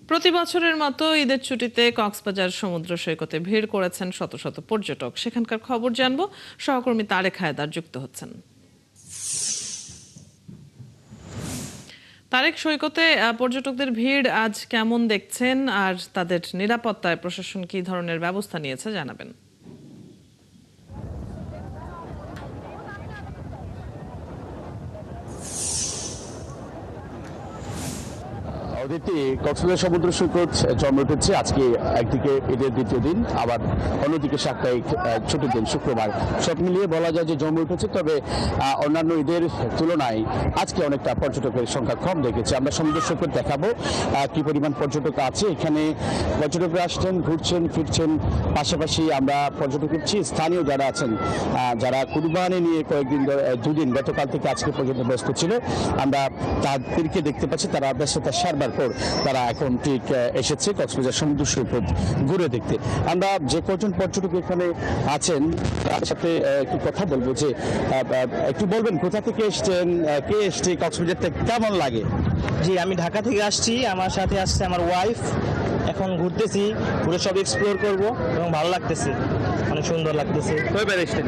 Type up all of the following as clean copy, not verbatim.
প্রতি বছরের মতো ঈদের ছুটিতে কক্সবাজার সমুদ্র সৈকতে ভিড় করেছেন শত শত পর্যটক। সেখানকার খবর জানবো, সহকর্মী তারেক হায়দার যুক্ত হচ্ছেন। তারেক, সৈকতে পর্যটকদের ভিড় আজ কেমন দেখছেন, আর তাদের নিরাপত্তায় প্রশাসন কী ধরনের ব্যবস্থা নিয়েছে জানাবেন। অদিতি, কক্সবাজার সমুদ্র সৈকত জন্ম উঠেছে আজকে একদিকে ঈদের দ্বিতীয় দিন, আবার অন্যদিকে সাপ্তাহিক ছুটির দিন শুক্রবার। সব মিলিয়ে বলা যায় যে জন্ম উঠেছে, তবে অন্যান্য ঈদের তুলনায় আজকে অনেকটা পর্যটকের সংখ্যা কম দেখেছে। আমরা সমুদ্র সৈকত দেখাবো কি পরিমাণ পর্যটক আছে এখানে। পর্যটকরা আসছেন, ঘুরছেন, ফিরছেন। পাশাপাশি আমরা পর্যটক দেখছি স্থানীয় যারা আছেন, যারা কুরবানি নিয়ে কয়েকদিন দুদিন গতকাল থেকে আজকে পর্যন্ত ব্যস্ত ছিল, আমরা তাদেরকে দেখতে পাচ্ছি। তারা ব্যস্ততা সারবার পর তারা এখন ঠিক এসেছে কক্সবাজার সমুদ্র সৈকত ঘুরে দেখতে। আমরা যে কজন পর্যটক এখানে আছেন তার সাথে একটু কথা বলবো। যে একটু বলবেন কোথা থেকে এসছেন, কে এসছে, কক্সবাজারটা কেমন লাগে? জি, আমি ঢাকা থেকে আসছি, আমার সাথে আসছে আমার ওয়াইফ। এখন ঘুরতেছি, ঘুরে সব এক্সপ্লোর করব এবং ভালো লাগতেছে, অনেক সুন্দর লাগতেছে। কয়বার এসছেন?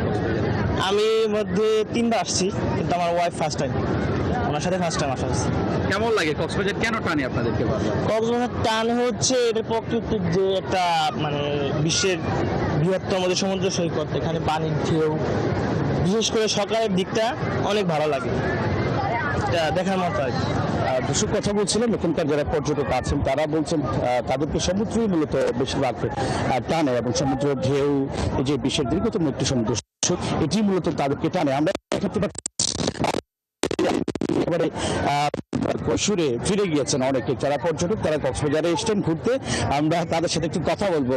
আমি মধ্যে 3বার আসছি, কিন্তু আমার ওয়াইফ ফার্স্ট টাইম, ওনার সাথে ফার্স্ট টাইম আসা হচ্ছে। কেমন লাগে কক্সবাজার, কেন টানে আপনাদেরকে? কক্সবাজার টান হচ্ছে এটার প্রকৃতির যে একটা মানে বিশ্বের বৃহত্তম যে সমুদ্র সৈকত, এখানে পানির ঢেউ, বিশেষ করে সকালের দিকটা অনেক ভালো লাগে, এটা দেখার মতো আর কি। দর্শক, কথা বলছিলাম এখানকার যারা পর্যটক আছেন তারা বলছেন তাদেরকে সমুদ্রই মূলত বেশিরভাগ টানে, এবং সমুদ্র ঢেউ, এই যে বিশ্বের দীর্ঘতম একটি সমুদ্র সৈকত, এটি মূলত তাদেরকে টানে। আমরা একেবারে সুরে ফিরে গিয়েছেন অনেকে যারা পর্যটক, তারা কক্সবাজারে এসছেন ঘুরতে। আমরা তাদের সাথে একটু কথা বলবো।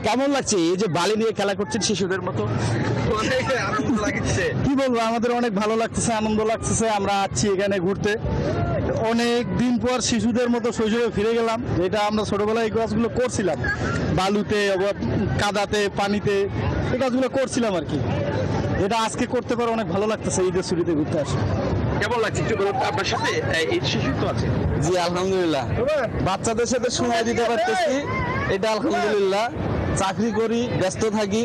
কেমন লাগছে এই যে বালি নিয়ে খেলা করছেন শিশুদের মতো? কি বলবো, আমাদের অনেক ভালো লাগতেছে, আনন্দ লাগতেছে। আমরা আছি এখানে ঘুরতে, অনেক দিন পর শিশুদের মতো শৈশবে ফিরে গেলাম, যেটা আমরা ছোটবেলায় এই কাজগুলো করছিলাম, বালুতে, কাদাতে, পানিতে এই কাজগুলো করছিলাম আর কি। এটা আজকে করতে পারে অনেক ভালো লাগতেছে ঈদের ছুটিতে ঘুরতে আসে। কেমন লাগছে একটু বলুন। আপনার সাথে এই শিশু তো আছে? জি আলহামদুলিল্লাহ, বাচ্চাদের সাথে সময় দিতে পারতেছি, এটা আলহামদুলিল্লাহ। চাকরি করি, ব্যস্ত থাকি,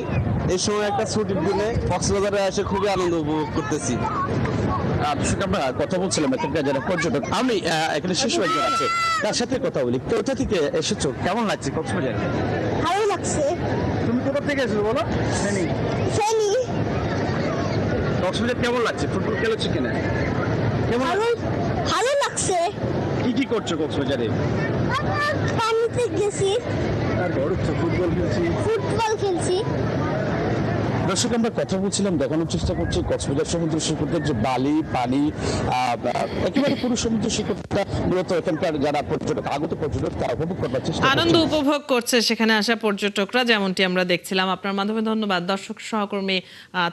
এই সময় একটা ছুটির দিনে কক্সবাজারে এসে খুবই আনন্দ উপভোগ করতেছি। আমরা কথা বলছিলাম এখানকার যারা পর্যটক। আমি এখানে শিশু একজন আছে, তার সাথে কথা বলি। কোথা থেকে এসেছো, কেমন লাগছে কক্সবাজার? ভালো লাগছে। তুমি কোথা থেকে এসেছো বলো? ফেনী। কক্সবাজার কেমন লাগছে? ফুটবল খেলেছো কিনা? কেমন ভালো লাগছে। কি কি করছো কক্সবাজারে? পানিতে গেছি, আর ফুটবল খেলছি। দর্শক, আমরা কথা বলছিলাম, দেখানোর চেষ্টা করছি কক্সবাজার সমুদ্র সৈকতের যে বালি, পানি, একেবারে পুরো সমুদ্র সৈকতটা মূলত এখানকার যারা পর্যটক, আগত পর্যটক, তারা উপভোগ করবার চেষ্টা আনন্দ উপভোগ করছে সেখানে আসা পর্যটকরা, যেমনটি আমরা দেখছিলাম। আপনার মাধ্যমে ধন্যবাদ। দর্শক, সহকর্মী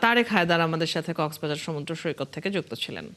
তারেক হায়দার আমাদের সাথে কক্সবাজার সমুদ্র সৈকত থেকে যুক্ত ছিলেন।